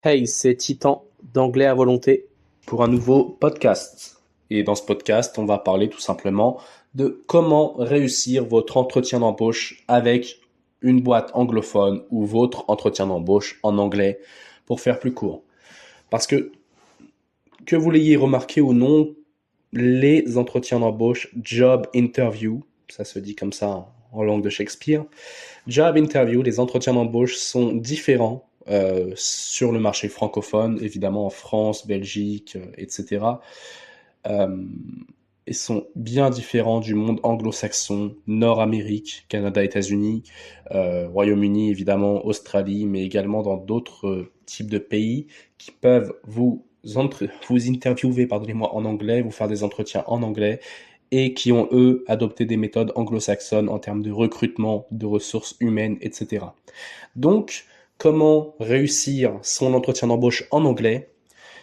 Hey, c'est Titan d'Anglais à volonté pour un nouveau podcast. Et dans ce podcast, on va parler tout simplement de comment réussir votre entretien d'embauche avec une boîte anglophone ou votre entretien d'embauche en anglais pour faire plus court. Parce que vous l'ayez remarqué ou non, les entretiens d'embauche, job interview, ça se dit comme ça en langue de Shakespeare, job interview, les entretiens d'embauche sont différents sur le marché francophone, évidemment en France, Belgique, etc. Euh, Ils sont bien différents du monde anglo-saxon, Nord-Amérique, Canada, États-Unis, Royaume-Uni, évidemment, Australie, mais également dans d'autres types de pays qui peuvent vous interviewer, pardonnez-moi, en anglais, vous faire des entretiens en anglais et qui ont, eux, adopté des méthodes anglo-saxonnes en termes de recrutement, de ressources humaines, etc. Donc, comment réussir son entretien d'embauche en anglais?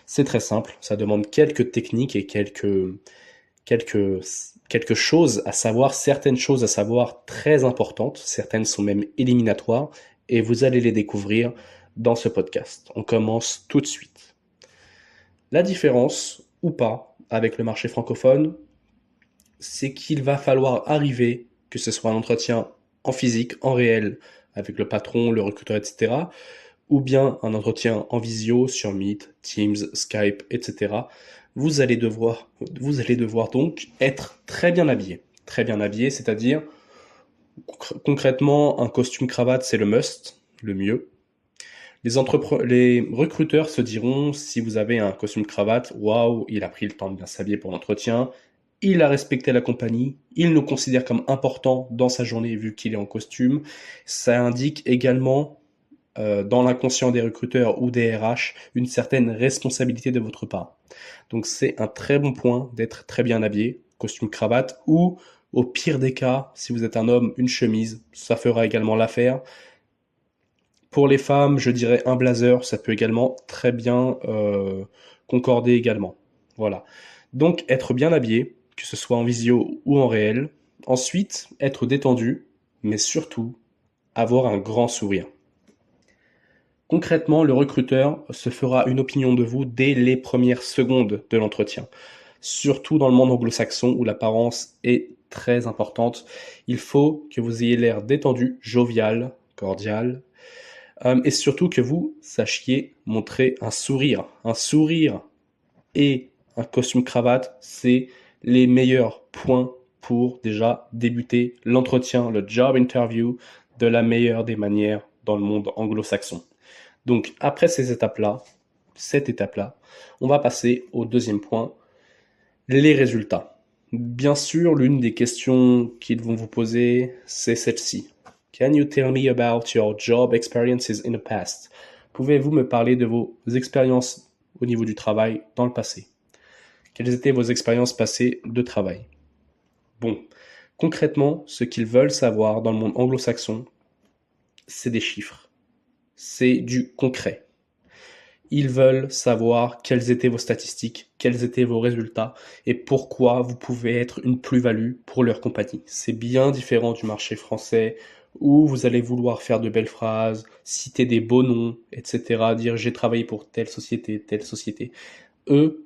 C'est très simple, ça demande quelques techniques et quelques, quelques choses à savoir, certaines choses à savoir très importantes, certaines sont même éliminatoires, et vous allez les découvrir dans ce podcast. On commence tout de suite. La différence, ou pas, avec le marché francophone, c'est qu'il va falloir arriver, que ce soit un entretien en physique, en réel, avec le patron, le recruteur, etc., ou bien un entretien en visio sur Meet, Teams, Skype, etc. Vous allez devoir donc être très bien habillé. Très bien habillé, c'est-à-dire, concrètement, un costume cravate, c'est le must, le mieux. Les recruteurs se diront, si vous avez un costume cravate, waouh, il a pris le temps de bien s'habiller pour l'entretien, il a respecté la compagnie, il nous considère comme important dans sa journée vu qu'il est en costume. Ça indique également, dans l'inconscient des recruteurs ou des RH, une certaine responsabilité de votre part. Donc c'est un très bon point d'être très bien habillé, costume cravate, ou au pire des cas, si vous êtes un homme, une chemise, ça fera également l'affaire. Pour les femmes, je dirais un blazer, ça peut également très bien concorder également. Voilà. Donc être bien habillé, que ce soit en visio ou en réel. Ensuite, être détendu, mais surtout avoir un grand sourire. Concrètement, le recruteur se fera une opinion de vous dès les premières secondes de l'entretien. Surtout dans le monde anglo-saxon où l'apparence est très importante. Il faut que vous ayez l'air détendu, jovial, cordial, et surtout que vous sachiez montrer un sourire. Un sourire et un costume cravate, c'est les meilleurs points pour déjà débuter l'entretien, le job interview de la meilleure des manières dans le monde anglo-saxon. Donc après cette étape-là, on va passer au deuxième point, les résultats. Bien sûr, l'une des questions qu'ils vont vous poser, c'est celle-ci. Can you tell me about your job experiences in the past? Pouvez-vous me parler de vos expériences au niveau du travail dans le passé? Quelles étaient vos expériences passées de travail? Bon, concrètement, ce qu'ils veulent savoir dans le monde anglo-saxon, c'est des chiffres. C'est du concret. Ils veulent savoir quelles étaient vos statistiques, quels étaient vos résultats et pourquoi vous pouvez être une plus-value pour leur compagnie. C'est bien différent du marché français où vous allez vouloir faire de belles phrases, citer des beaux noms, etc., dire j'ai travaillé pour telle société, telle société. Eux,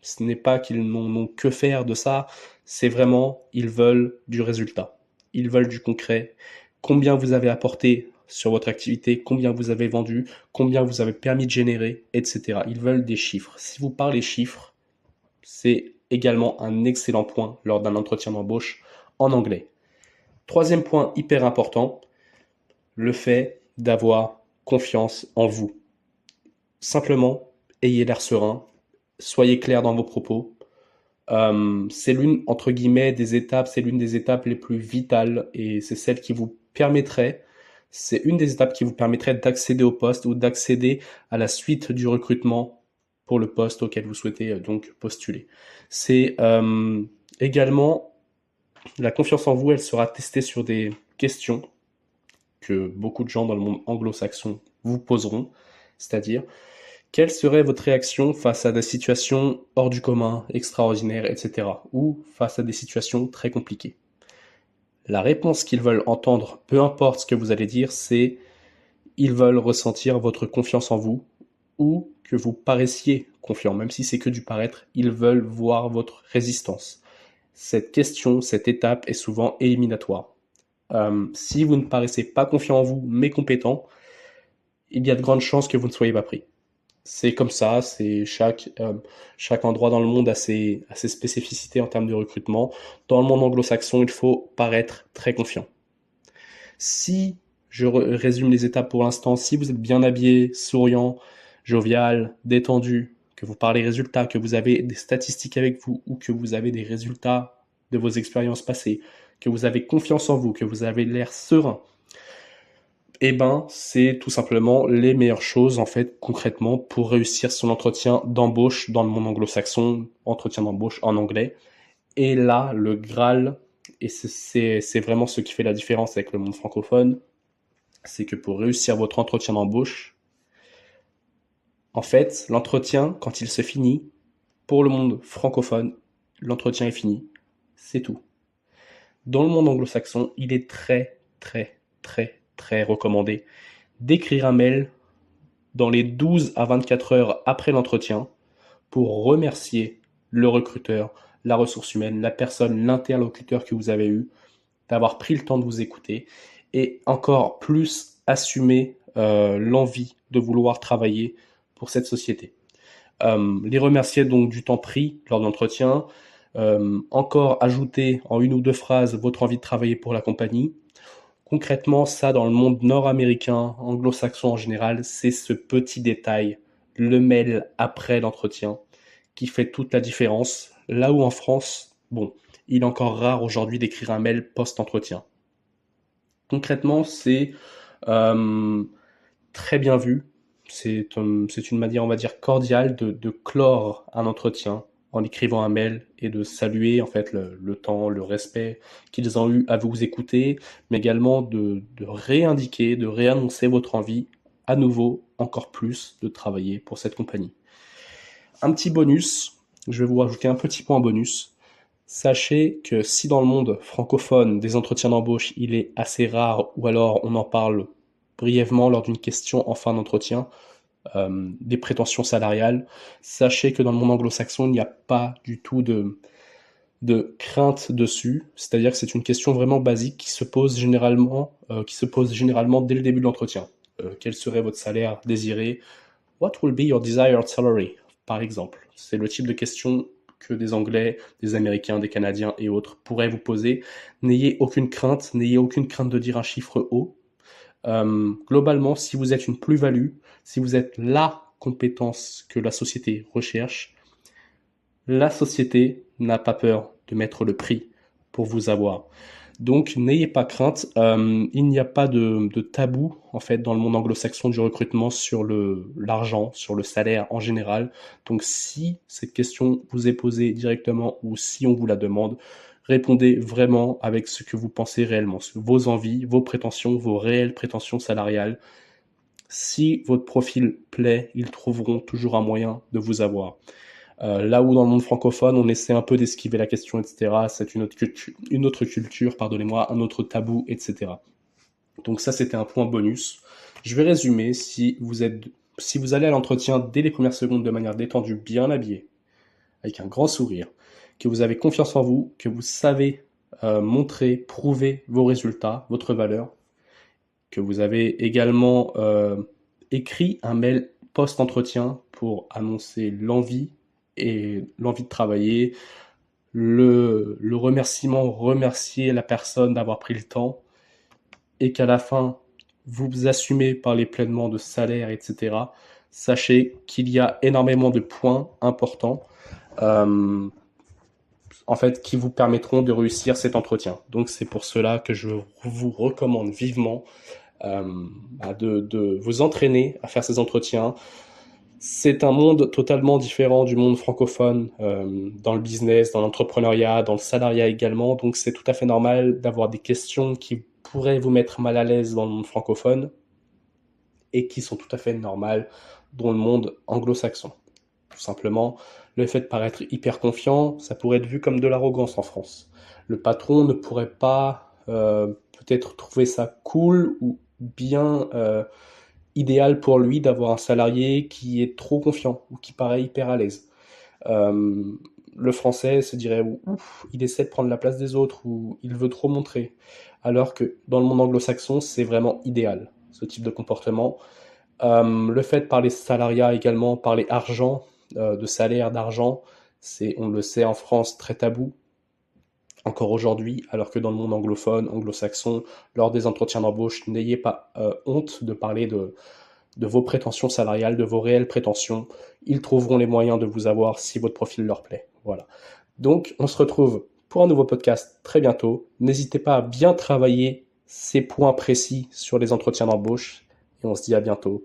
ce n'est pas qu'ils n'ont que faire de ça, c'est vraiment, ils veulent du résultat. Ils veulent du concret. Combien vous avez apporté sur votre activité, combien vous avez vendu, combien vous avez permis de générer, etc. Ils veulent des chiffres. Si vous parlez chiffres, c'est également un excellent point lors d'un entretien d'embauche en anglais. Troisième point hyper important, le fait d'avoir confiance en vous. Simplement, ayez l'air serein, soyez clair dans vos propos. C'est l'une, entre guillemets, des étapes, c'est l'une des étapes les plus vitales et c'est celle qui vous permettrait, c'est une des étapes qui vous permettrait d'accéder au poste ou d'accéder à la suite du recrutement pour le poste auquel vous souhaitez donc postuler. C'est également la confiance en vous, elle sera testée sur des questions que beaucoup de gens dans le monde anglo-saxon vous poseront, c'est-à-dire quelle serait votre réaction face à des situations hors du commun, extraordinaires, etc. ou face à des situations très compliquées? La réponse qu'ils veulent entendre, peu importe ce que vous allez dire, c'est ils veulent ressentir votre confiance en vous ou que vous paraissiez confiant, même si c'est que du paraître, ils veulent voir votre résistance. Cette question, cette étape est souvent éliminatoire. Si vous ne paraissez pas confiant en vous, mais compétent, il y a de grandes chances que vous ne soyez pas pris. C'est comme ça, c'est chaque endroit dans le monde a ses spécificités en termes de recrutement. Dans le monde anglo-saxon, il faut paraître très confiant. Si je résume les étapes pour l'instant, si vous êtes bien habillé, souriant, jovial, détendu, que vous parlez résultats, que vous avez des statistiques avec vous ou que vous avez des résultats de vos expériences passées, que vous avez confiance en vous, que vous avez l'air serein, eh ben, c'est tout simplement les meilleures choses, en fait, concrètement, pour réussir son entretien d'embauche dans le monde anglo-saxon, entretien d'embauche en anglais. Et là, le Graal, et c'est vraiment ce qui fait la différence avec le monde francophone, c'est que pour réussir votre entretien d'embauche, en fait, l'entretien, quand il se finit, pour le monde francophone, l'entretien est fini. C'est tout. Dans le monde anglo-saxon, il est très, très, très, très recommandé d'écrire un mail dans les 12 à 24 heures après l'entretien pour remercier le recruteur, la ressource humaine, la personne, l'interlocuteur que vous avez eu, d'avoir pris le temps de vous écouter et encore plus assumer l'envie de vouloir travailler pour cette société. Les remercier donc du temps pris lors de l'entretien, encore ajouter en une ou deux phrases votre envie de travailler pour la compagnie. Concrètement, ça, dans le monde nord-américain, anglo-saxon en général, c'est ce petit détail, le mail après l'entretien, qui fait toute la différence. Là où en France, bon, il est encore rare aujourd'hui d'écrire un mail post-entretien. Concrètement, c'est euh, très bien vu. C'est une manière, on va dire, cordiale de clore un entretien en écrivant un mail et de saluer en fait le temps, le respect qu'ils ont eu à vous écouter, mais également de réindiquer, de réannoncer votre envie à nouveau, encore plus, de travailler pour cette compagnie. Un petit bonus, je vais vous rajouter un petit point bonus. Sachez que si dans le monde francophone des entretiens d'embauche il est assez rare ou alors on en parle brièvement lors d'une question en fin d'entretien, des prétentions salariales, sachez que dans le monde anglo-saxon il n'y a pas du tout de crainte dessus, c'est-à-dire que c'est une question vraiment basique qui se pose généralement dès le début de l'entretien. Quel serait votre salaire désiré? What will be your desired salary? Par exemple, c'est le type de question que des Anglais, des Américains, des Canadiens et autres pourraient vous poser. N'ayez aucune crainte de dire un chiffre haut. Globalement, si vous êtes une plus-value, si vous êtes la compétence que la société recherche, la société n'a pas peur de mettre le prix pour vous avoir. Donc n'ayez pas crainte, il n'y a pas de tabou en fait dans le monde anglo-saxon du recrutement sur l'argent, sur le salaire en général. Donc si cette question vous est posée directement ou si on vous la demande, répondez vraiment avec ce que vous pensez réellement, vos envies, vos prétentions, vos réelles prétentions salariales. Si votre profil plaît, ils trouveront toujours un moyen de vous avoir. Là où dans le monde francophone, on essaie un peu d'esquiver la question, etc. C'est une autre culture, pardonnez-moi, un autre tabou, etc. Donc ça, c'était un point bonus. Je vais résumer. Si vous allez à l'entretien dès les premières secondes de manière détendue, bien habillé, avec un grand sourire, que vous avez confiance en vous, que vous savez montrer, prouver vos résultats, votre valeur, que vous avez également écrit un mail post-entretien pour annoncer l'envie et l'envie de travailler, le remerciement, remercier la personne d'avoir pris le temps, et qu'à la fin, vous assumez, parler pleinement de salaire, etc., sachez qu'il y a énormément de points importants euh, en fait, qui vous permettront de réussir cet entretien. Donc c'est pour cela que je vous recommande vivement de vous entraîner à faire ces entretiens. C'est un monde totalement différent du monde francophone, dans le business, dans l'entrepreneuriat, dans le salariat également. Donc c'est tout à fait normal d'avoir des questions qui pourraient vous mettre mal à l'aise dans le monde francophone et qui sont tout à fait normales dans le monde anglo-saxon. Tout simplement, le fait de paraître hyper confiant, ça pourrait être vu comme de l'arrogance en France. Le patron ne pourrait pas peut-être trouver ça cool ou bien idéal pour lui d'avoir un salarié qui est trop confiant ou qui paraît hyper à l'aise. Euh, le français se dirait ouf, il essaie de prendre la place des autres ou il veut trop montrer. Alors que dans le monde anglo-saxon, c'est vraiment idéal, ce type de comportement. Le fait de parler salariat également, parler argent, de salaire, d'argent, c'est, on le sait en France, très tabou encore aujourd'hui, alors que dans le monde anglophone, anglo-saxon, lors des entretiens d'embauche, n'ayez pas honte de parler de vos prétentions salariales, de vos réelles prétentions. Ils trouveront les moyens de vous avoir si votre profil leur plaît. Voilà. Donc, on se retrouve pour un nouveau podcast très bientôt. N'hésitez pas à bien travailler ces points précis sur les entretiens d'embauche et on se dit à bientôt.